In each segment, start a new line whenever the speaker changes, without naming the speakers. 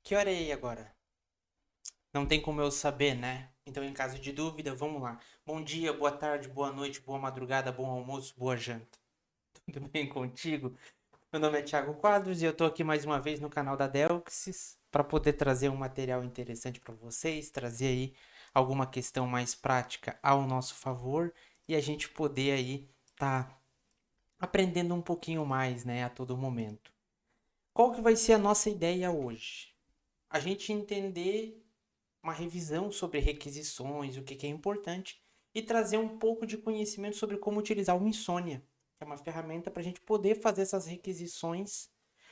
Que hora é aí agora? Não tem como eu saber, né? Então, em caso de dúvida, vamos lá. Bom dia, boa tarde, boa noite, boa madrugada, bom almoço, boa janta. Tudo bem contigo? Meu nome é Thiago Quadros e eu tô aqui mais uma vez no canal da Delxis para poder trazer um material interessante para vocês, trazer aí alguma questão mais prática ao nosso favor e a gente poder aí tá aprendendo um pouquinho mais, né, a todo momento. Qual que vai ser a nossa ideia hoje? A gente entender uma revisão sobre requisições, o que é importante, e trazer um pouco de conhecimento sobre como utilizar o Insônia, que é uma ferramenta para a gente poder fazer essas requisições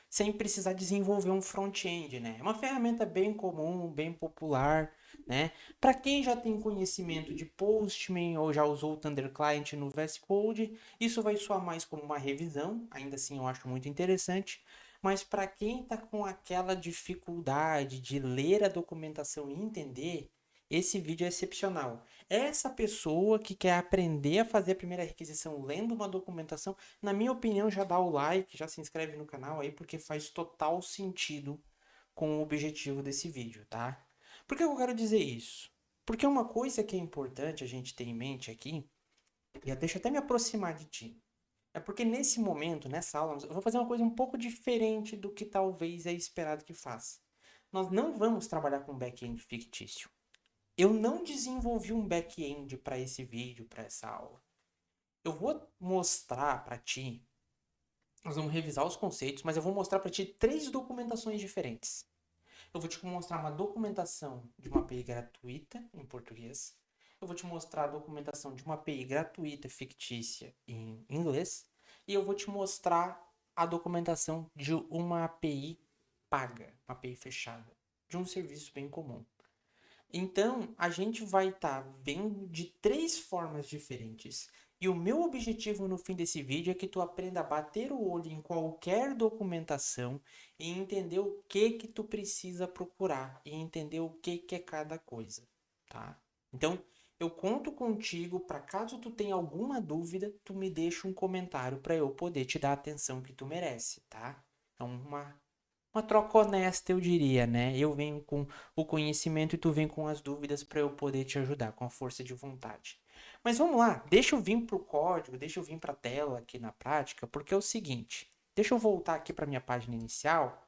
sem precisar desenvolver um front-end, né? É uma ferramenta bem comum, bem popular, né? Para quem já tem conhecimento de Postman ou já usou o Thunder Client no VS Code, isso vai soar mais como uma revisão, ainda assim eu acho muito interessante. Mas para quem está com aquela dificuldade de ler a documentação e entender, esse vídeo é excepcional. Essa pessoa que quer aprender a fazer a primeira requisição lendo uma documentação, na minha opinião, já dá o like, já se inscreve no canal aí, porque faz total sentido com o objetivo desse vídeo, tá? Por que eu quero dizer isso? Porque uma coisa que é importante a gente ter em mente aqui, e deixa eu até me aproximar de ti, é porque nesse momento, nessa aula, eu vou fazer uma coisa um pouco diferente do que talvez é esperado que faça. Nós não vamos trabalhar com back-end fictício. Eu não desenvolvi um back-end para esse vídeo, para essa aula. Eu vou mostrar para ti, nós vamos revisar os conceitos, mas eu vou mostrar para ti três documentações diferentes. Eu vou te mostrar uma documentação de uma API gratuita em português. Eu vou te mostrar a documentação de uma API gratuita fictícia em inglês. E eu vou te mostrar a documentação de uma API paga, uma API fechada, de um serviço bem comum. Então, a gente vai estar vendo de três formas diferentes. E o meu objetivo no fim desse vídeo é que tu aprenda a bater o olho em qualquer documentação e entender o que tu precisa procurar e entender o que é cada coisa, tá? Então, eu conto contigo para caso tu tenha alguma dúvida, tu me deixa um comentário para eu poder te dar a atenção que tu merece, tá? É uma troca honesta, eu diria, né? Eu venho com o conhecimento e tu vem com as dúvidas para eu poder te ajudar com a força de vontade. Mas vamos lá, deixa eu vir pro código, deixa eu vir para a tela aqui na prática, porque é o seguinte, deixa eu voltar aqui para minha página inicial,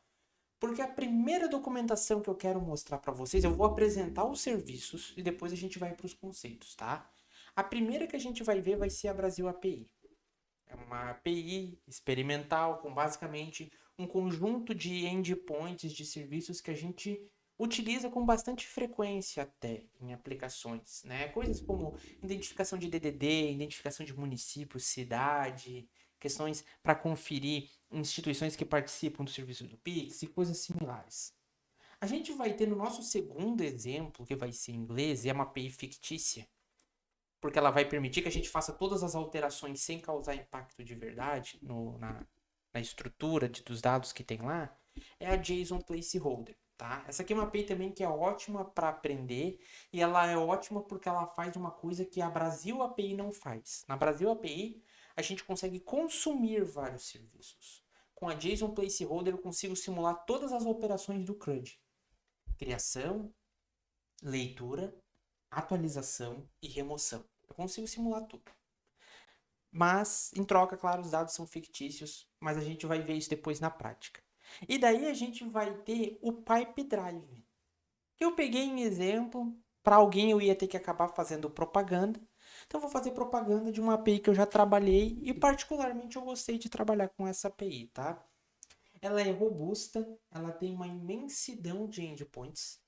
porque a primeira documentação que eu quero mostrar para vocês, eu vou apresentar os serviços e depois a gente vai para os conceitos, tá? A primeira que a gente vai ver vai ser a Brasil API. É uma API experimental com basicamente um conjunto de endpoints de serviços que a gente utiliza com bastante frequência até em aplicações, né? Coisas como identificação de DDD, identificação de município, cidade, questões para conferir instituições que participam do serviço do Pix e coisas similares. A gente vai ter no nosso segundo exemplo, que vai ser em inglês, e é uma API fictícia, porque ela vai permitir que a gente faça todas as alterações sem causar impacto de verdade na estrutura dos dados que tem lá, é a JSON Placeholder. Tá? Essa aqui é uma API também que é ótima para aprender e ela é ótima porque ela faz uma coisa que a Brasil API não faz. Na Brasil API, a gente consegue consumir vários serviços. Com a JSON Placeholder, eu consigo simular todas as operações do CRUD: criação, leitura, atualização e remoção. Eu consigo simular tudo. Mas, em troca, claro, os dados são fictícios, mas a gente vai ver isso depois na prática. E daí a gente vai ter o Pipe Drive, que eu peguei em exemplo. Para alguém eu ia ter que acabar fazendo propaganda. Então eu vou fazer propaganda de uma API que eu já trabalhei e particularmente eu gostei de trabalhar com essa API, tá? Ela é robusta, ela tem uma imensidão de endpoints,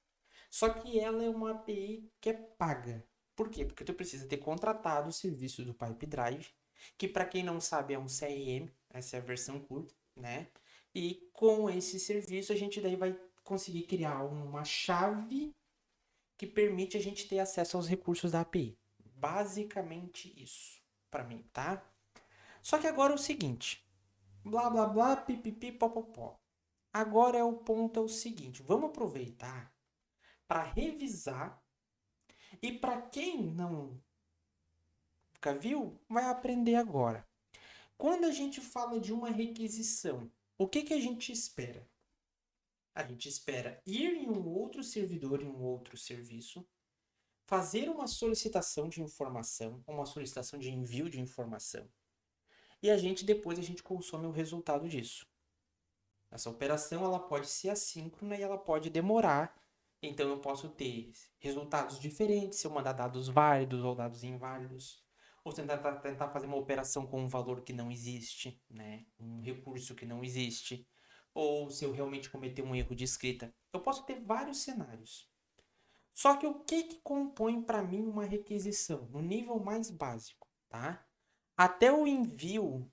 só que ela é uma API que é paga. Por quê? Porque tu precisa ter contratado o serviço do Pipedrive, que para quem não sabe é um CRM, essa é a versão curta, né? E com esse serviço a gente daí vai conseguir criar uma chave que permite a gente ter acesso aos recursos da API. Basicamente isso, para mim, tá? Só que agora é o seguinte, blá blá blá, pipipi, popopó. Agora é o ponto é o seguinte, vamos aproveitar para revisar. E para quem não nunca viu, vai aprender agora. Quando a gente fala de uma requisição, o que a gente espera? A gente espera ir em um outro servidor, em um outro serviço, fazer uma solicitação de informação, uma solicitação de envio de informação, e depois a gente consome o resultado disso. Essa operação ela pode ser assíncrona e ela pode demorar. Então eu posso ter resultados diferentes se eu mandar dados válidos ou dados inválidos. Ou tentar fazer uma operação com um valor que não existe, né? Um recurso que não existe. Ou se eu realmente cometer um erro de escrita. Eu posso ter vários cenários. Só que o que compõe para mim uma requisição? No nível mais básico, tá? Até o envio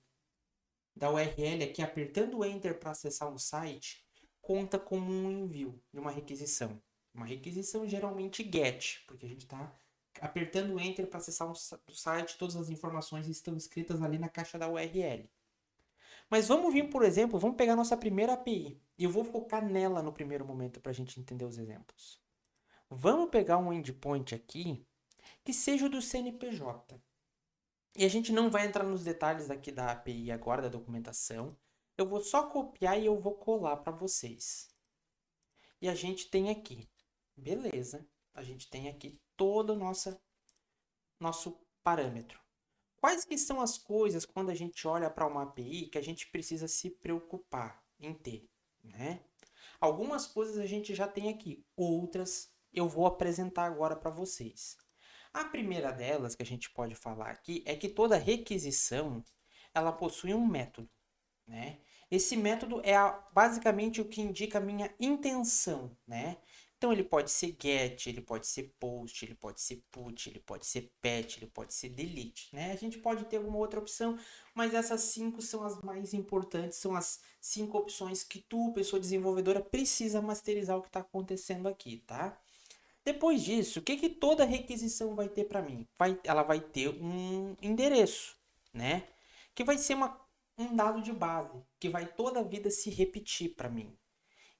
da URL aqui, apertando o Enter para acessar um site, conta como um envio de uma requisição. Uma requisição geralmente GET, porque a gente está apertando o Enter para acessar o site, todas as informações estão escritas ali na caixa da URL. Mas vamos vir, por exemplo, vamos pegar nossa primeira API. E eu vou focar nela no primeiro momento para a gente entender os exemplos. Vamos pegar um endpoint aqui que seja o do CNPJ. E a gente não vai entrar nos detalhes aqui da API agora, da documentação. Eu vou só copiar e eu vou colar para vocês. E a gente tem aqui, beleza, a gente tem aqui todo o nosso parâmetro. Quais que são as coisas quando a gente olha para uma API que a gente precisa se preocupar em ter, né? Algumas coisas a gente já tem aqui, outras eu vou apresentar agora para vocês. A primeira delas que a gente pode falar aqui é que toda requisição ela possui um método, né? Esse método é basicamente o que indica a minha intenção, né? Então ele pode ser get, ele pode ser post, ele pode ser put, ele pode ser patch, ele pode ser delete, né? A gente pode ter alguma outra opção, mas essas 5 são as mais importantes, são as 5 opções que tu, pessoa desenvolvedora, precisa masterizar o que está acontecendo aqui, tá? Depois disso, o que toda requisição vai ter para mim? Ela vai ter um endereço, né? Que vai ser um dado de base, que vai toda a vida se repetir para mim.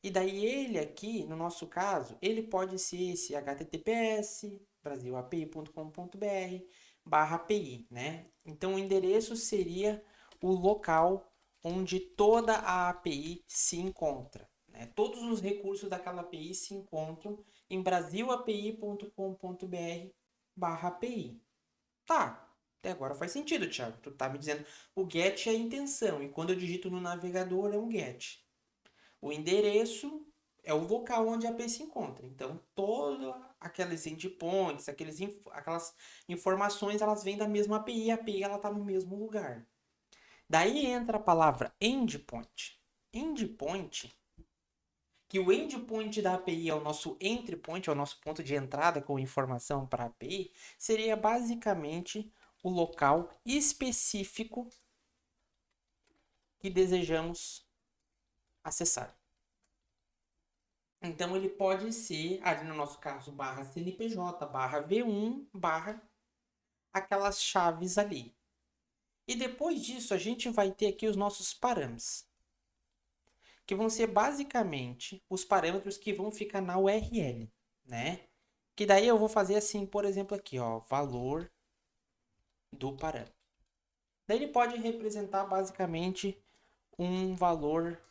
E daí ele aqui, no nosso caso, ele pode ser esse https brasilapi.com.br/API, né? Então o endereço seria o local onde toda a API se encontra, né? Todos os recursos daquela API se encontram em brasilapi.com.br/API. Tá, até agora faz sentido, Thiago. Tu tá me dizendo o get é a intenção e quando eu digito no navegador é um get. O endereço é o local onde a API se encontra. Então, todas aqueles endpoints, aquelas informações, elas vêm da mesma API. A API está no mesmo lugar. Daí entra a palavra endpoint. Endpoint, que o endpoint da API é o nosso entry point, é o nosso ponto de entrada com informação para a API, seria basicamente o local específico que desejamos acessar. Então ele pode ser, ali no nosso caso, barra CNPJ, barra V1, barra aquelas chaves ali. E depois disso a gente vai ter aqui os nossos parâmetros, que vão ser basicamente os parâmetros que vão ficar na URL, né? Que daí eu vou fazer assim, por exemplo, aqui, ó, valor do parâmetro. Daí ele pode representar basicamente um valor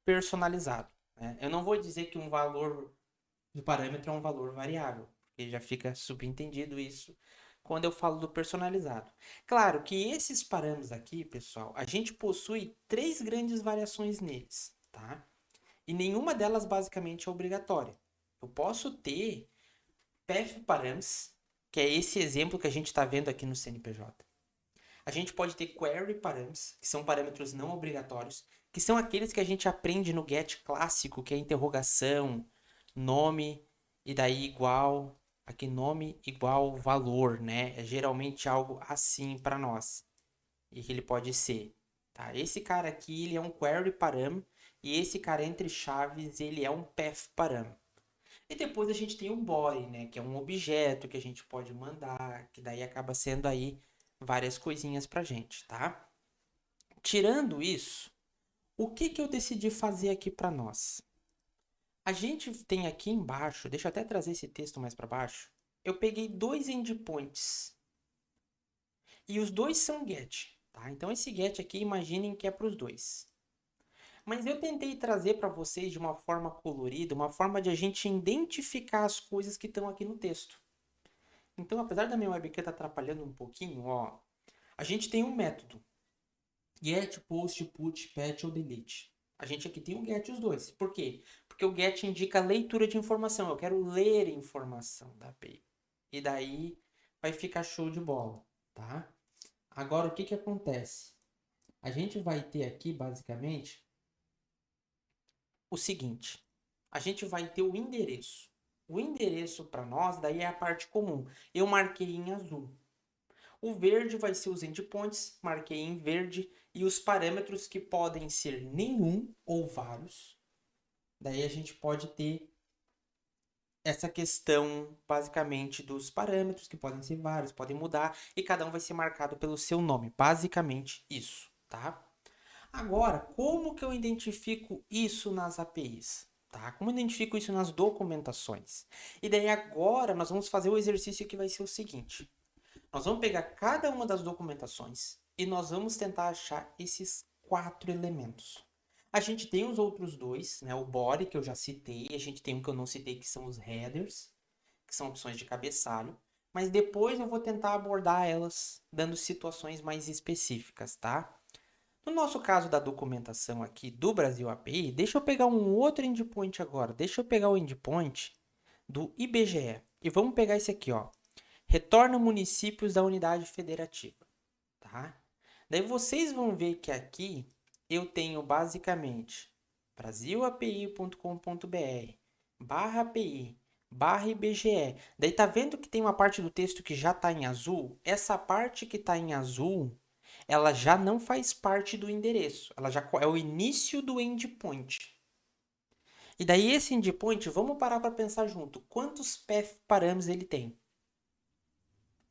personalizado, né? Eu não vou dizer que um valor do parâmetro é um valor variável, porque já fica subentendido isso quando eu falo do personalizado. Claro que esses parâmetros aqui, pessoal, a gente possui 3 grandes variações neles, tá? E nenhuma delas basicamente é obrigatória. Eu posso ter path params, que é esse exemplo que a gente está vendo aqui no CNPJ. A gente pode ter query params, que são parâmetros não obrigatórios, que são aqueles que a gente aprende no get clássico, que é interrogação, nome e daí igual, aqui nome igual valor, né? É geralmente algo assim para nós. E que ele pode ser, tá? Esse cara aqui, ele é um query param e esse cara entre chaves, ele é um path param. E depois a gente tem o body, né, que é um objeto que a gente pode mandar, que daí acaba sendo aí várias coisinhas pra gente, tá? Tirando isso, o que eu decidi fazer aqui para nós? A gente tem aqui embaixo, deixa eu até trazer esse texto mais para baixo. Eu peguei 2 endpoints. E os dois são get, tá? Então esse get aqui, imaginem que é para os dois. Mas eu tentei trazer para vocês de uma forma colorida, uma forma de a gente identificar as coisas que estão aqui no texto. Então, apesar da minha webcam estar atrapalhando um pouquinho, ó, a gente tem um método. Get, post, put, patch ou delete. A gente aqui tem o get os dois. Por quê? Porque o get indica leitura de informação. Eu quero ler informação da API. E daí vai ficar show de bola, tá? Agora, o que que acontece? A gente vai ter aqui, basicamente, o seguinte. A gente vai ter o endereço. O endereço para nós, daí é a parte comum. Eu marquei em azul. O verde vai ser os endpoints, marquei em verde, e os parâmetros que podem ser nenhum ou vários. Daí a gente pode ter essa questão, basicamente, dos parâmetros, que podem ser vários, podem mudar, e cada um vai ser marcado pelo seu nome. Basicamente isso, tá? Agora, como que eu identifico isso nas APIs? Tá? Como eu identifico isso nas documentações? E daí agora nós vamos fazer o exercício que vai ser o seguinte. Nós vamos pegar cada uma das documentações e nós vamos tentar achar esses 4 elementos. A gente tem os outros dois, né? O body, que eu já citei, e a gente tem um que eu não citei, que são os headers, que são opções de cabeçalho. Mas depois eu vou tentar abordar elas dando situações mais específicas, tá? No nosso caso da documentação aqui do Brasil API, deixa eu pegar um outro endpoint agora. Deixa eu pegar o endpoint do IBGE. E vamos pegar esse aqui, ó. Retorna municípios da unidade federativa, tá? Daí vocês vão ver que aqui eu tenho basicamente brasilapi.com.br /API /IBGE. Daí tá vendo que tem uma parte do texto que já está em azul? Essa parte que está em azul, ela já não faz parte do endereço. Ela já é o início do endpoint. E daí esse endpoint, vamos parar para pensar junto. Quantos path params ele tem?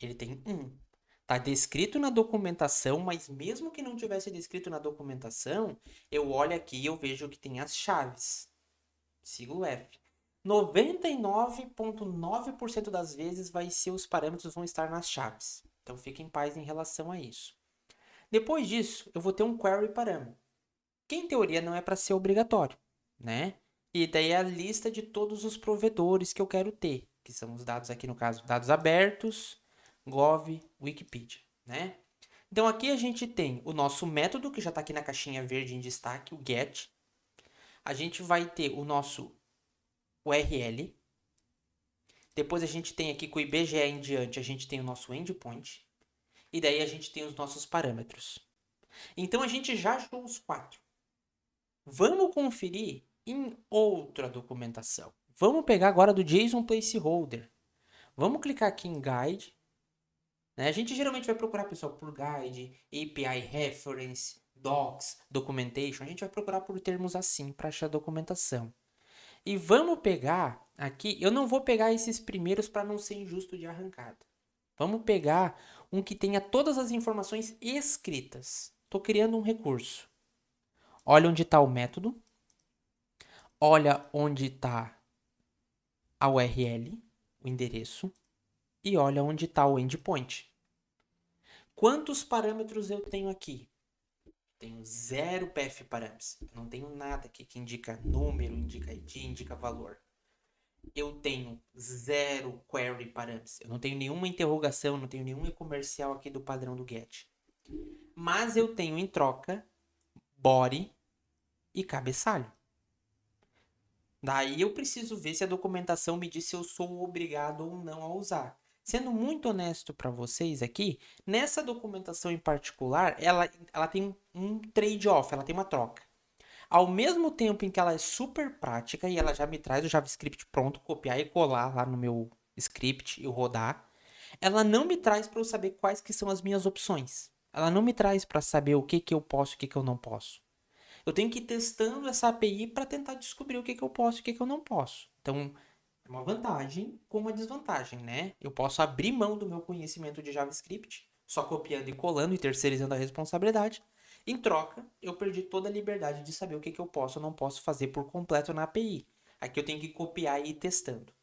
Ele tem um. Está descrito na documentação, mas mesmo que não tivesse descrito na documentação, eu olho aqui e eu vejo que tem as chaves. Sigo o F. 99,9% das vezes os parâmetros vão estar nas chaves. Então fique em paz em relação a isso. Depois disso, eu vou ter um query parâmetro, que em teoria não é para ser obrigatório, né? E daí é a lista de todos os provedores que eu quero ter, que são os dados aqui no caso, dados abertos, Gov, Wikipedia, né? Então aqui a gente tem o nosso método, que já está aqui na caixinha verde em destaque, o get. A gente vai ter o nosso URL. Depois a gente tem aqui com o IBGE em diante, a gente tem o nosso endpoint. E daí a gente tem os nossos parâmetros. Então a gente já achou os 4. Vamos conferir em outra documentação. Vamos pegar agora do JSON Placeholder. Vamos clicar aqui em Guide. Né? A gente geralmente vai procurar, pessoal, por Guide, API Reference, Docs, Documentation. A gente vai procurar por termos assim para achar a documentação. E vamos pegar aqui, eu não vou pegar esses primeiros para não ser injusto de arrancada. Vamos pegar um que tenha todas as informações escritas. Estou criando um recurso. Olha onde está o método. Olha onde está a URL, o endereço, e olha onde está o endpoint. Quantos parâmetros eu tenho aqui? Tenho 0 path parâmetros. Não tenho nada aqui que indica número, indica ID, indica valor. Eu tenho 0 query parâmetros. Eu não tenho nenhuma interrogação, não tenho nenhum comercial aqui do padrão do get. Mas eu tenho em troca body e cabeçalho. Daí eu preciso ver se a documentação me diz se eu sou obrigado ou não a usar. Sendo muito honesto para vocês aqui, nessa documentação em particular, ela tem um trade-off, ela tem uma troca. Ao mesmo tempo em que ela é super prática e ela já me traz o JavaScript pronto, copiar e colar lá no meu script e rodar, ela não me traz para eu saber quais que são as minhas opções. Ela não me traz para saber o que eu posso e o que eu não posso. Eu tenho que ir testando essa API para tentar descobrir o que eu posso e o que eu não posso. Então, é uma vantagem com uma desvantagem, né? Eu posso abrir mão do meu conhecimento de JavaScript, só copiando e colando e terceirizando a responsabilidade. Em troca, eu perdi toda a liberdade de saber o que eu posso ou não posso fazer por completo na API. Aqui eu tenho que copiar e ir testando.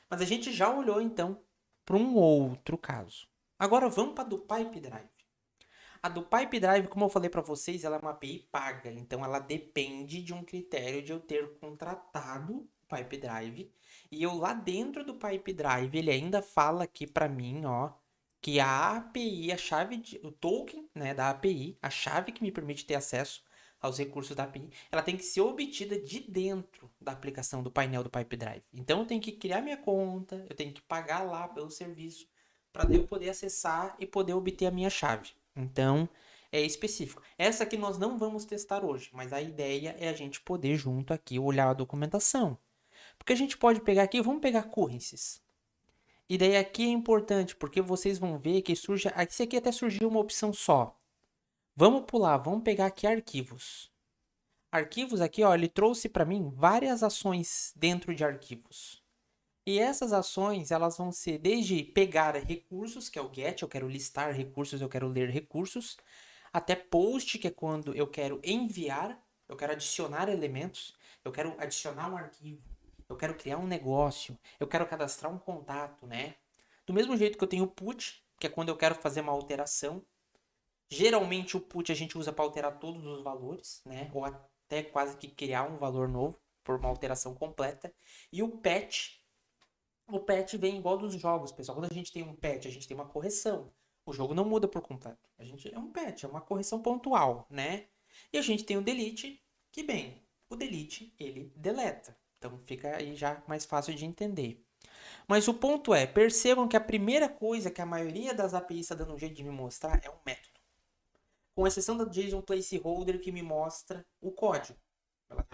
Mas a gente já olhou, então, para um outro caso. Agora vamos para do Pipe Drive. A do Pipe Drive, como eu falei para vocês, ela é uma API paga. Então, ela depende de um critério de eu ter contratado o Pipe Drive. E eu lá dentro do Pipe Drive, ele ainda fala aqui para mim, ó, que a API, o token, né, da API, a chave que me permite ter acesso aos recursos da API, ela tem que ser obtida de dentro da aplicação do painel do Pipe Drive. Então, eu tenho que criar minha conta, eu tenho que pagar lá pelo serviço para eu poder acessar e poder obter a minha chave. Então, é específico. Essa aqui nós não vamos testar hoje, mas a ideia é a gente poder junto aqui olhar a documentação. Porque a gente pode pegar aqui, vamos pegar currencies. E daí aqui é importante, porque vocês vão ver que surge, aqui até surgiu uma opção só. Vamos pular, vamos pegar aqui arquivos. Arquivos aqui, ó, ele trouxe para mim várias ações dentro de arquivos. E essas ações, elas vão ser desde pegar recursos, que é o get, eu quero listar recursos, eu quero ler recursos, até post, que é quando eu quero enviar, eu quero adicionar elementos, eu quero adicionar um arquivo, eu quero criar um negócio, eu quero cadastrar um contato, né? Do mesmo jeito que eu tenho o put, que é quando eu quero fazer uma alteração. Geralmente o put a gente usa para alterar todos os valores, né? Ou até quase que criar um valor novo por uma alteração completa. E o patch vem igual dos jogos, pessoal. Quando a gente tem um patch, a gente tem uma correção. O jogo não muda por completo. A gente é um patch, é uma correção pontual, né? E a gente tem o delete, que bem, o delete ele deleta. Então fica aí já mais fácil de entender. Mas o ponto é, percebam que a primeira coisa que a maioria das APIs está dando um jeito de me mostrar é um método. Com exceção da JSON Placeholder que me mostra o código. Ela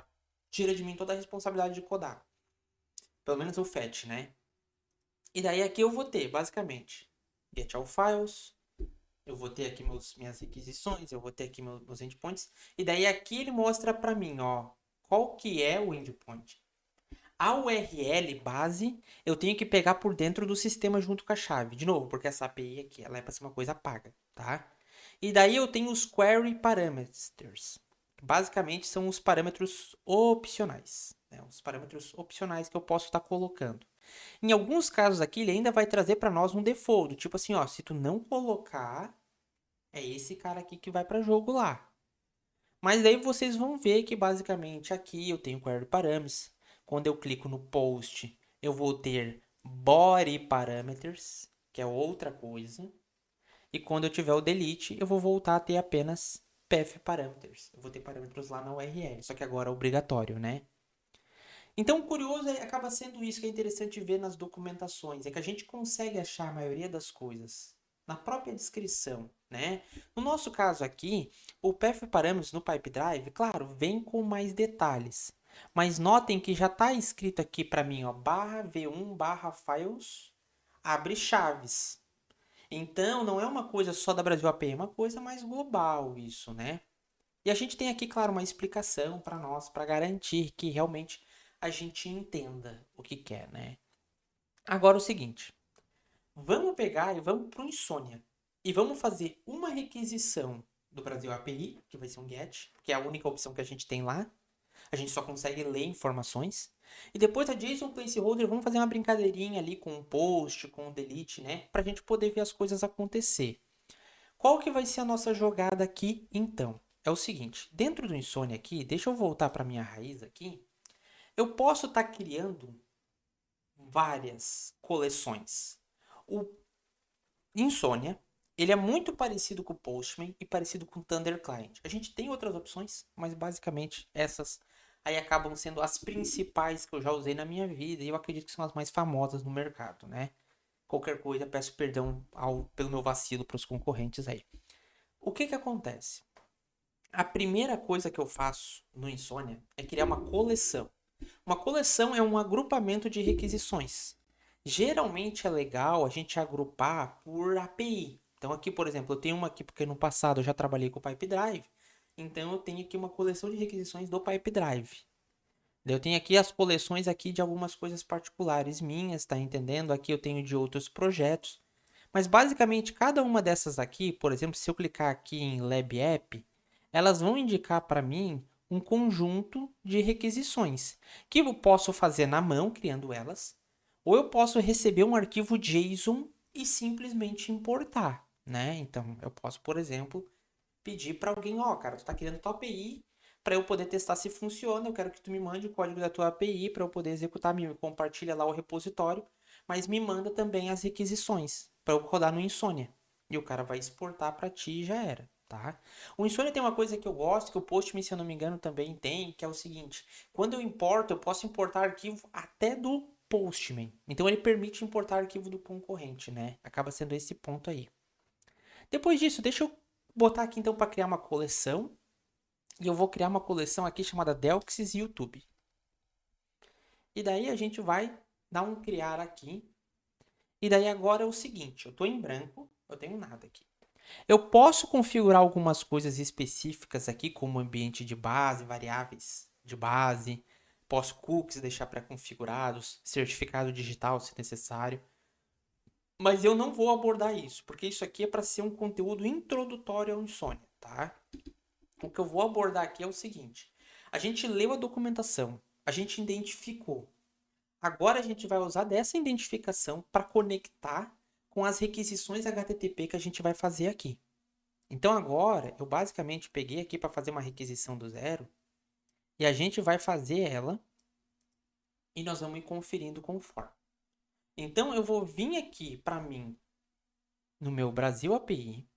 tira de mim toda a responsabilidade de codar. Pelo menos o fetch, né? E daí aqui eu vou ter, basicamente, get all files, eu vou ter aqui minhas requisições, eu vou ter aqui meus endpoints. E daí aqui ele mostra para mim, ó, qual que é o endpoint. A URL base eu tenho que pegar por dentro do sistema junto com a chave. De novo, porque essa API aqui ela é para ser uma coisa paga, tá? E daí eu tenho os query parameters. Basicamente são os parâmetros opcionais. Né? Os parâmetros opcionais que eu posso estar colocando. Em alguns casos aqui, ele ainda vai trazer para nós um default. Tipo assim, ó, se tu não colocar, é esse cara aqui que vai para jogo lá. Mas daí vocês vão ver que basicamente aqui eu tenho query parameters. Quando eu clico no post, eu vou ter body parameters, que é outra coisa. E quando eu tiver o delete, eu vou voltar a ter apenas path parameters. Eu vou ter parâmetros lá na URL, só que agora é obrigatório, né? Então, o curioso acaba sendo isso que é interessante ver nas documentações, é que a gente consegue achar a maioria das coisas na própria descrição, né? No nosso caso aqui, o path parameters no Pipedrive, claro, vem com mais detalhes. Mas notem que já está escrito aqui para mim, ó, /v1/files, abre chaves. Então, não é uma coisa só da Brasil API, é uma coisa mais global isso, né? E a gente tem aqui, claro, uma explicação para nós, para garantir que realmente a gente entenda o que quer, né? Agora o seguinte, vamos pegar e vamos para o Insônia. E vamos fazer uma requisição do Brasil API, que vai ser um GET, que é a única opção que a gente tem lá. A gente só consegue ler informações. E depois a JSON Placeholder, vamos fazer uma brincadeirinha ali com o post, com o delete, né? Para a gente poder ver as coisas acontecer. Qual que vai ser a nossa jogada aqui, então? É o seguinte, dentro do Insônia aqui, deixa eu voltar para minha raiz aqui. Eu posso estar criando várias coleções. O Insônia, ele é muito parecido com o Postman e parecido com o Thunder Client. A gente tem outras opções, mas basicamente essas aí acabam sendo as principais que eu já usei na minha vida e eu acredito que são as mais famosas no mercado, né? Qualquer coisa, peço perdão pelo meu vacilo para os concorrentes aí. O que acontece? A primeira coisa que eu faço no Insônia é criar uma coleção. Uma coleção é um agrupamento de requisições. Geralmente é legal a gente agrupar por API. Então aqui, por exemplo, eu tenho uma aqui porque no passado eu já trabalhei com o Pipedrive. Então eu tenho aqui uma coleção de requisições do Pipedrive. Eu tenho aqui as coleções aqui de algumas coisas particulares minhas, tá entendendo? Aqui eu tenho de outros projetos. Mas basicamente cada uma dessas aqui, por exemplo, se eu clicar aqui em Lab App, elas vão indicar para mim um conjunto de requisições que eu posso fazer na mão, criando elas, ou eu posso receber um arquivo JSON e simplesmente importar, né? Então, eu posso, por exemplo, pedir para alguém, ó, cara, tu tá criando tua API para eu poder testar se funciona, eu quero que tu me mande o código da tua API para eu poder executar, me compartilha lá o repositório, mas me manda também as requisições para eu rodar no Insomnia. E o cara vai exportar para ti e já era, tá? O Insomnia tem uma coisa que eu gosto, que o Postman, se eu não me engano, também tem, que é o seguinte: quando eu importo, eu posso importar arquivo até do Postman. Então ele permite importar arquivo do concorrente, né? Acaba sendo esse ponto aí. Depois disso, deixa eu botar aqui então para criar uma coleção. E eu vou criar uma coleção aqui chamada Delxis YouTube. E daí a gente vai dar um criar aqui. E daí agora é o seguinte, eu estou em branco, eu tenho nada aqui. Eu posso configurar algumas coisas específicas aqui, como ambiente de base, variáveis de base. Posso cookies deixar pré-configurados, certificado digital se necessário. Mas eu não vou abordar isso, porque isso aqui é para ser um conteúdo introdutório ao Insomnia, tá? O que eu vou abordar aqui é o seguinte: a gente leu a documentação, a gente identificou. Agora a gente vai usar dessa identificação para conectar com as requisições HTTP que a gente vai fazer aqui. Então agora eu basicamente peguei aqui para fazer uma requisição do zero e a gente vai fazer ela e nós vamos ir conferindo conforme. Então eu vou vir aqui para mim no meu Brasil API.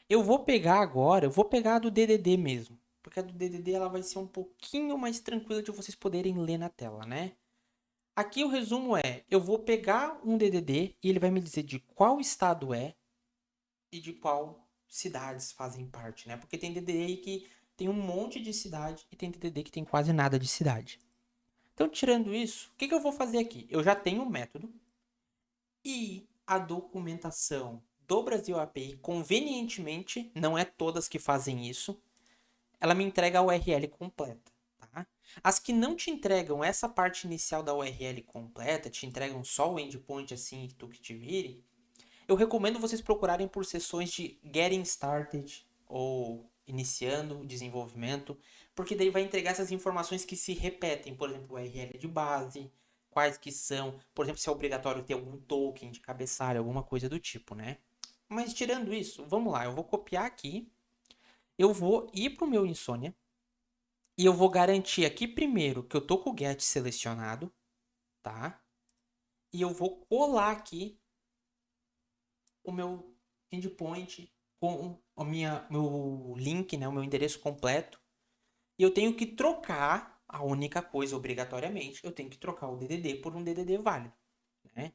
Eu vou pegar agora, eu vou pegar a do DDD mesmo, porque a do DDD ela vai ser um pouquinho mais tranquila de vocês poderem ler na tela, né? Aqui o resumo é, eu vou pegar um DDD e ele vai me dizer de qual estado é e de qual cidades fazem parte, né? Porque tem DDD que tem um monte de cidade e tem DDD que tem quase nada de cidade. Então, tirando isso, o que eu vou fazer aqui? Eu já tenho o método e a documentação do Brasil API, convenientemente, não é todas que fazem isso, ela me entrega a URL completa. Tá? As que não te entregam essa parte inicial da URL completa, te entregam só o endpoint assim, tu que te vire, eu recomendo vocês procurarem por sessões de Getting Started ou Iniciando o Desenvolvimento, porque daí vai entregar essas informações que se repetem, por exemplo, URL de base, quais que são, por exemplo, se é obrigatório ter algum token de cabeçalho, alguma coisa do tipo, né? Mas tirando isso, vamos lá, eu vou copiar aqui, eu vou ir para o meu Insomnia, e eu vou garantir aqui primeiro que eu tô com o get selecionado, tá? E eu vou colar aqui o meu endpoint com meu link, né, o meu endereço completo. E eu tenho que trocar a única coisa obrigatoriamente, eu tenho que trocar o DDD por um DDD válido, né?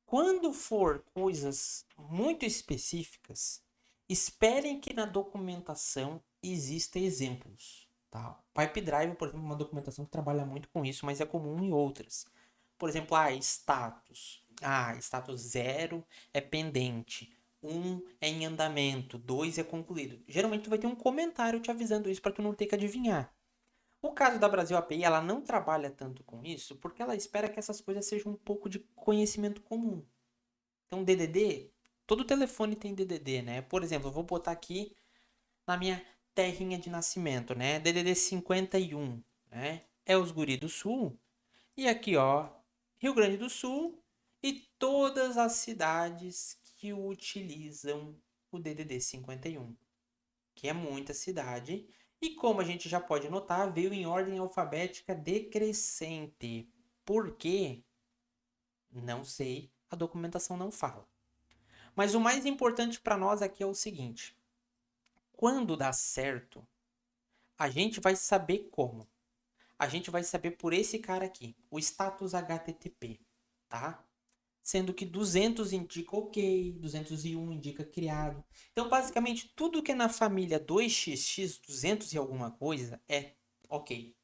Quando for coisas muito específicas, esperem que na documentação exista exemplos. Tá? Pipedrive, por exemplo, é uma documentação que trabalha muito com isso, mas é comum em outras. Por exemplo, status. Status 0 é pendente. 1 é em andamento. 2 é concluído. Geralmente tu vai ter um comentário te avisando isso para tu não ter que adivinhar. O caso da Brasil API, ela não trabalha tanto com isso porque ela espera que essas coisas sejam um pouco de conhecimento comum. Então, DDD, todo telefone tem DDD, né? Por exemplo, eu vou botar aqui na minha terrinha de nascimento, né? DDD 51, né? É os guri do sul. E aqui, ó, Rio Grande do Sul e todas as cidades que utilizam o DDD 51, que é muita cidade. E como a gente já pode notar, veio em ordem alfabética decrescente. Por quê? Não sei, a documentação não fala. Mas o mais importante para nós aqui é o seguinte: quando dá certo, a gente vai saber como. A gente vai saber por esse cara aqui, o status HTTP, tá? Sendo que 200 indica ok, 201 indica criado. Então, basicamente, tudo que é na família 2xx, 200 e alguma coisa, é ok.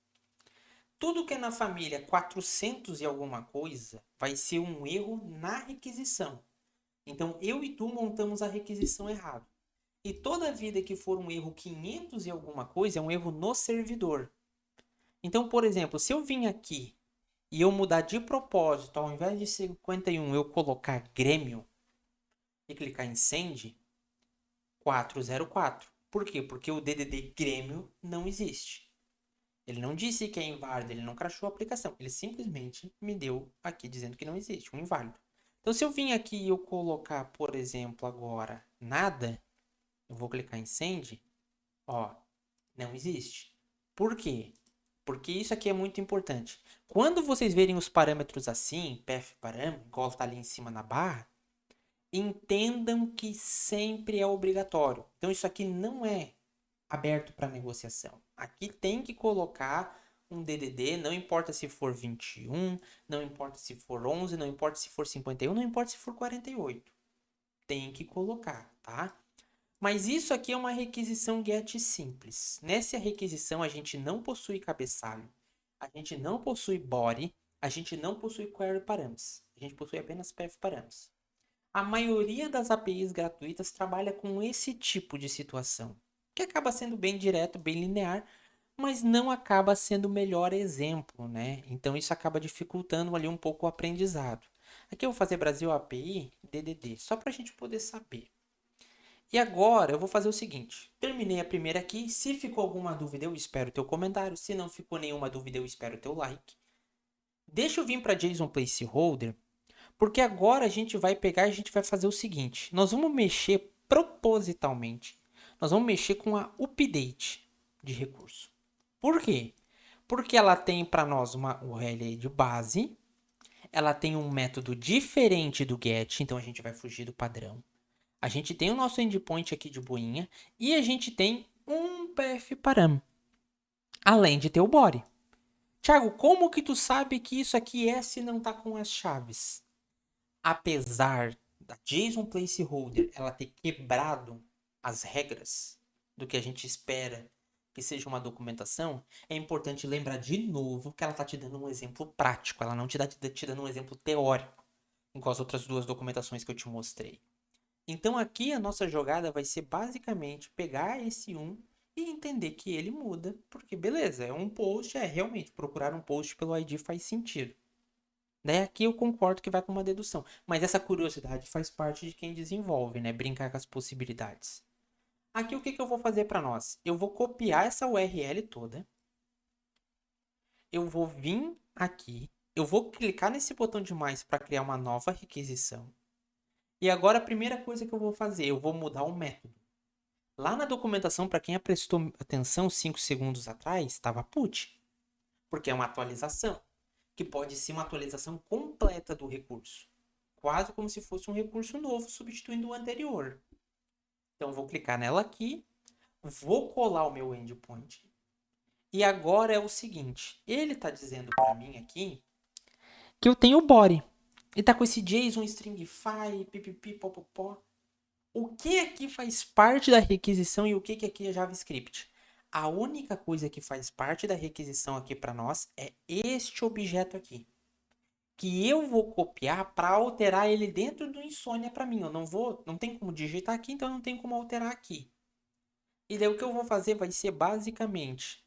Tudo que é na família 400 e alguma coisa vai ser um erro na requisição. Então, eu e tu montamos a requisição errado. E toda vida que for um erro 500 e alguma coisa, é um erro no servidor. Então, por exemplo, se eu vim aqui e eu mudar de propósito, ao invés de 51, eu colocar Grêmio e clicar em Send, 404. Por quê? Porque o DDD Grêmio não existe. Ele não disse que é inválido, ele não crashou a aplicação. Ele simplesmente me deu aqui dizendo que não existe, um inválido. Então, se eu vim aqui e eu colocar, por exemplo, agora nada, eu vou clicar em Send, Ó, não existe. Por quê? Porque isso aqui é muito importante. Quando vocês verem os parâmetros assim, PF parâmetro, igual está ali em cima na barra, entendam que sempre é obrigatório. Então isso aqui não é aberto para negociação. Aqui tem que colocar um DDD, não importa se for 21, não importa se for 11, não importa se for 51, não importa se for 48. Tem que colocar, tá? Mas isso aqui é uma requisição GET simples. Nessa requisição a gente não possui cabeçalho, a gente não possui body, a gente não possui query params. A gente possui apenas path params. A maioria das APIs gratuitas trabalha com esse tipo de situação, que acaba sendo bem direto, bem linear, mas não acaba sendo o melhor exemplo, né? Então isso acaba dificultando ali um pouco o aprendizado. Aqui eu vou fazer Brasil API DDD, só para a gente poder saber. E agora eu vou fazer o seguinte, terminei a primeira aqui, se ficou alguma dúvida eu espero o teu comentário, se não ficou nenhuma dúvida eu espero o teu like. Deixa eu vir para JSON Placeholder, porque agora a gente vai pegar e a gente vai fazer o seguinte, nós vamos mexer propositalmente, nós vamos mexer com a update de recurso. Por quê? Porque ela tem para nós uma URL de base, ela tem um método diferente do get, então a gente vai fugir do padrão. A gente tem o nosso endpoint aqui de boinha e a gente tem um PF param, além de ter o body. Thiago, como que tu sabe que isso aqui é se não tá com as chaves? Apesar da JSON Placeholder ela ter quebrado as regras do que a gente espera que seja uma documentação, é importante lembrar de novo que ela está te dando um exemplo prático, ela não te dando um exemplo teórico, igual as outras duas documentações que eu te mostrei. Então aqui a nossa jogada vai ser basicamente pegar esse 1 e entender que ele muda, porque beleza, é um post, realmente procurar um post pelo ID faz sentido. Daí aqui eu concordo que vai com uma dedução, mas essa curiosidade faz parte de quem desenvolve, né? Brincar com as possibilidades. Aqui o que eu vou fazer para nós? Eu vou copiar essa URL toda, eu vou vir aqui, eu vou clicar nesse botão de mais para criar uma nova requisição. E agora a primeira coisa que eu vou fazer, eu vou mudar o método. Lá na documentação, para quem prestou atenção 5 segundos atrás, estava put, porque é uma atualização, que pode ser uma atualização completa do recurso, quase como se fosse um recurso novo substituindo o anterior. Então, vou clicar nela aqui, vou colar o meu endpoint, e agora é o seguinte, ele está dizendo para mim aqui que eu tenho o body, e está com esse JSON, stringify, pipipi, popopó. O que aqui faz parte da requisição e o que aqui é JavaScript? A única coisa que faz parte da requisição aqui para nós é este objeto aqui, que eu vou copiar para alterar ele dentro do Insomnia para mim. Eu não tem como digitar aqui, então não tem como alterar aqui. E daí o que eu vou fazer vai ser basicamente,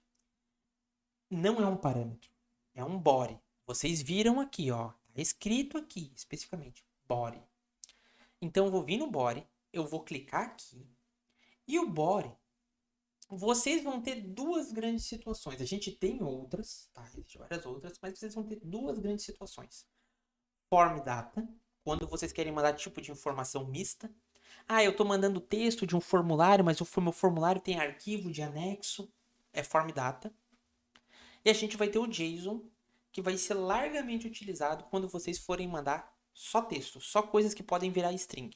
não é um parâmetro, é um body. Vocês viram aqui, ó, tá escrito aqui especificamente, body. Então eu vou vir no body, eu vou clicar aqui e o body, vocês vão ter duas grandes situações. A gente tem outras, tá? Existem várias outras, mas vocês vão ter duas grandes situações. Form data, quando vocês querem mandar tipo de informação mista. Ah, eu estou mandando texto de um formulário, mas o meu formulário tem arquivo de anexo. É form data. E a gente vai ter o JSON, que vai ser largamente utilizado quando vocês forem mandar só texto, só coisas que podem virar string.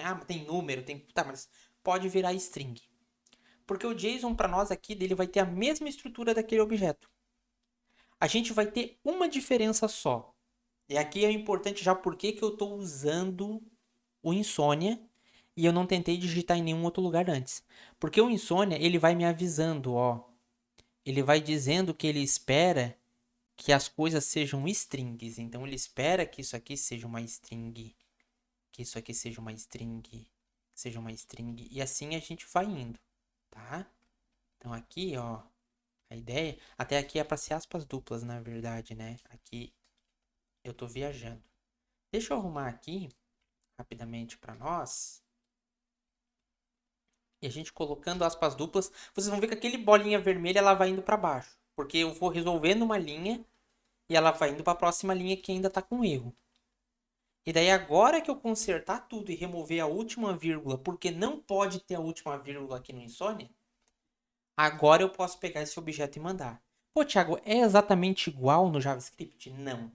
Ah, tem número, tem... Tá, mas pode virar string. Porque o JSON para nós aqui dele vai ter a mesma estrutura daquele objeto. A gente vai ter uma diferença só. E aqui é importante já porque que eu estou usando o Insomnia e eu não tentei digitar em nenhum outro lugar antes. Porque o Insomnia, ele vai me avisando, ó. Ele vai dizendo que ele espera que as coisas sejam strings. Então ele espera que isso aqui seja uma string, que isso aqui seja uma string, seja uma string, e assim a gente vai indo, tá? Então aqui, ó, a ideia, até aqui é para ser aspas duplas, na verdade, né? Aqui eu tô viajando. Deixa eu arrumar aqui rapidamente para nós. E a gente colocando aspas duplas, vocês vão ver que aquele bolinha vermelha ela vai indo para baixo, porque eu vou resolvendo uma linha e ela vai indo para a próxima linha que ainda tá com erro. E daí agora que eu consertar tudo e remover a última vírgula, porque não pode ter a última vírgula aqui no Insomnia, Agora eu posso pegar esse objeto e mandar. Pô, Thiago, é exatamente igual no JavaScript? Não.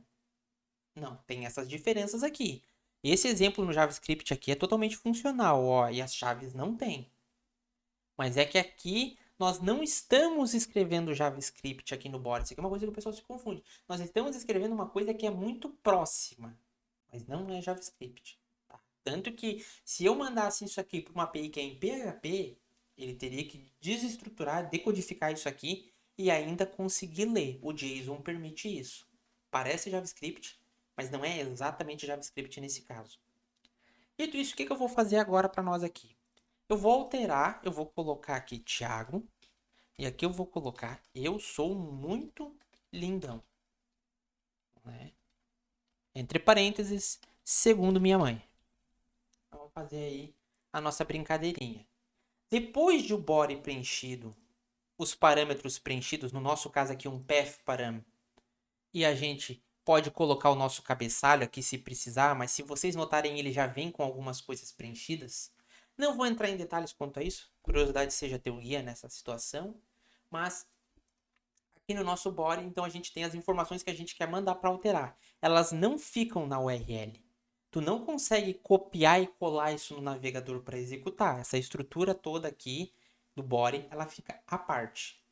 Não, tem essas diferenças aqui. Esse exemplo no JavaScript aqui é totalmente funcional, ó, e as chaves não tem. Mas é que aqui nós não estamos escrevendo JavaScript aqui no body. Isso aqui é uma coisa que o pessoal se confunde. Nós estamos escrevendo uma coisa que é muito próxima, mas não é JavaScript. Tá? Tanto que se eu mandasse isso aqui para uma API que é em PHP, ele teria que desestruturar, decodificar isso aqui e ainda conseguir ler. O JSON permite isso. Parece JavaScript, mas não é exatamente JavaScript nesse caso. Dito isso, o que eu vou fazer agora para nós aqui? Eu vou alterar, eu vou colocar aqui Thiago. E aqui eu vou colocar eu sou muito lindão. Né? Entre parênteses, segundo minha mãe. Vamos fazer aí a nossa brincadeirinha. Depois de o body preenchido, os parâmetros preenchidos, no nosso caso aqui um path param, e a gente pode colocar o nosso cabeçalho aqui se precisar, mas se vocês notarem ele já vem com algumas coisas preenchidas. Não vou entrar em detalhes quanto a isso, curiosidade seja teu guia nessa situação, mas aqui no nosso body, então a gente tem as informações que a gente quer mandar para alterar. Elas não ficam na URL. Tu não consegue copiar e colar isso no navegador para executar. Essa estrutura toda aqui do body, ela fica à parte.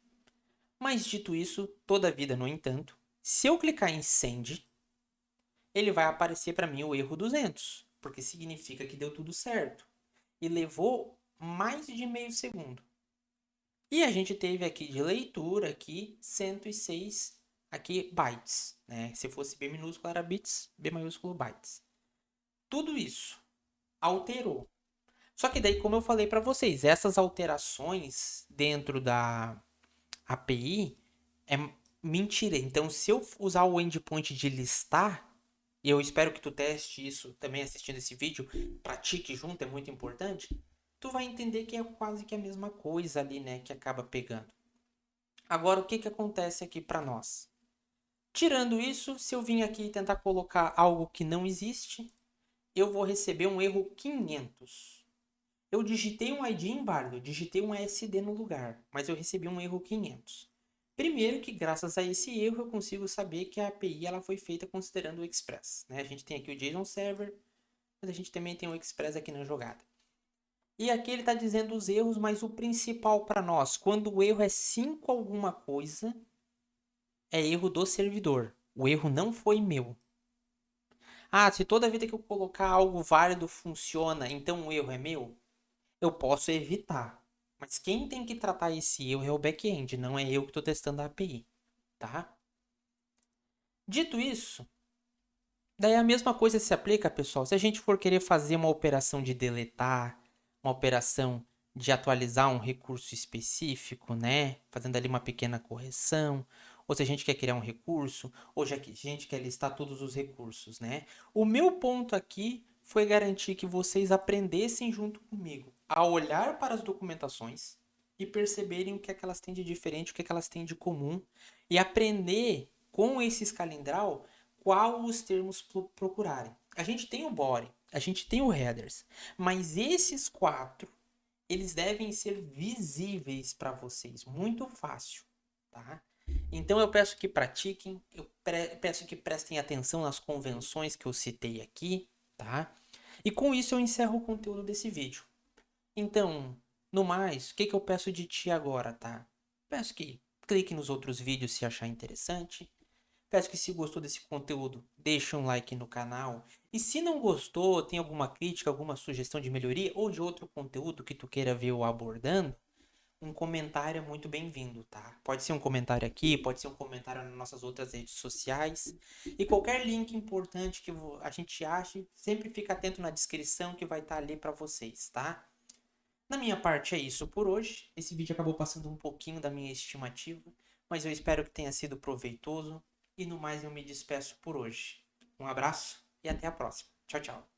Mas dito isso, toda a vida, no entanto, se eu clicar em send, ele vai aparecer para mim o erro 200, porque significa que deu tudo certo. E levou mais de meio segundo. E a gente teve aqui de leitura aqui 106 aqui bytes, né? Se fosse B minúsculo era bits, B maiúsculo bytes. Tudo isso alterou. Só que daí, como eu falei para vocês, essas alterações dentro da API é mentira. Então, se eu usar o endpoint de listar, e eu espero que tu teste isso também assistindo esse vídeo, pratique junto, é muito importante, tu vai entender que é quase que a mesma coisa ali, né, que acaba pegando. Agora, o que acontece aqui para nós? Tirando isso, se eu vim aqui e tentar colocar algo que não existe, eu vou receber um erro 500. Eu digitei um ID inválido, digitei um ASD no lugar, mas eu recebi um erro 500. Primeiro que graças a esse erro eu consigo saber que a API ela foi feita considerando o Express. Né? A gente tem aqui o JSON Server, mas a gente também tem o Express aqui na jogada. E aqui ele está dizendo os erros, mas o principal para nós, quando o erro é 5 alguma coisa, é erro do servidor. O erro não foi meu. Ah, se toda vida que eu colocar algo válido funciona, então o erro é meu, eu posso evitar. Mas quem tem que tratar esse erro é o back-end, não é eu que estou testando a API, tá? Dito isso, daí a mesma coisa se aplica, pessoal. Se a gente for querer fazer uma operação de deletar, uma operação de atualizar um recurso específico, né? Fazendo ali uma pequena correção, ou se a gente quer criar um recurso, ou já que a gente quer listar todos os recursos, né? O meu ponto aqui foi garantir que vocês aprendessem junto comigo a olhar para as documentações e perceberem o que é que elas têm de diferente, o que é que elas têm de comum e aprender com esse escalindral qual os termos procurarem. A gente tem o body, a gente tem o headers, mas esses quatro eles devem ser visíveis para vocês, muito fácil, tá? Então eu peço que pratiquem, eu peço que prestem atenção nas convenções que eu citei aqui, tá? E com isso eu encerro o conteúdo desse vídeo. Então, no mais, o que eu peço de ti agora, tá? Peço que clique nos outros vídeos se achar interessante. Peço que se gostou desse conteúdo, deixe um like no canal. E se não gostou, tem alguma crítica, alguma sugestão de melhoria ou de outro conteúdo que tu queira ver eu abordando, um comentário é muito bem-vindo, tá? Pode ser um comentário aqui, pode ser um comentário nas nossas outras redes sociais. E qualquer link importante que a gente ache, sempre fica atento na descrição que vai estar ali para vocês, tá? Na minha parte é isso por hoje. Esse vídeo acabou passando um pouquinho da minha estimativa, mas eu espero que tenha sido proveitoso. E no mais eu me despeço por hoje. Um abraço e até a próxima. Tchau, tchau.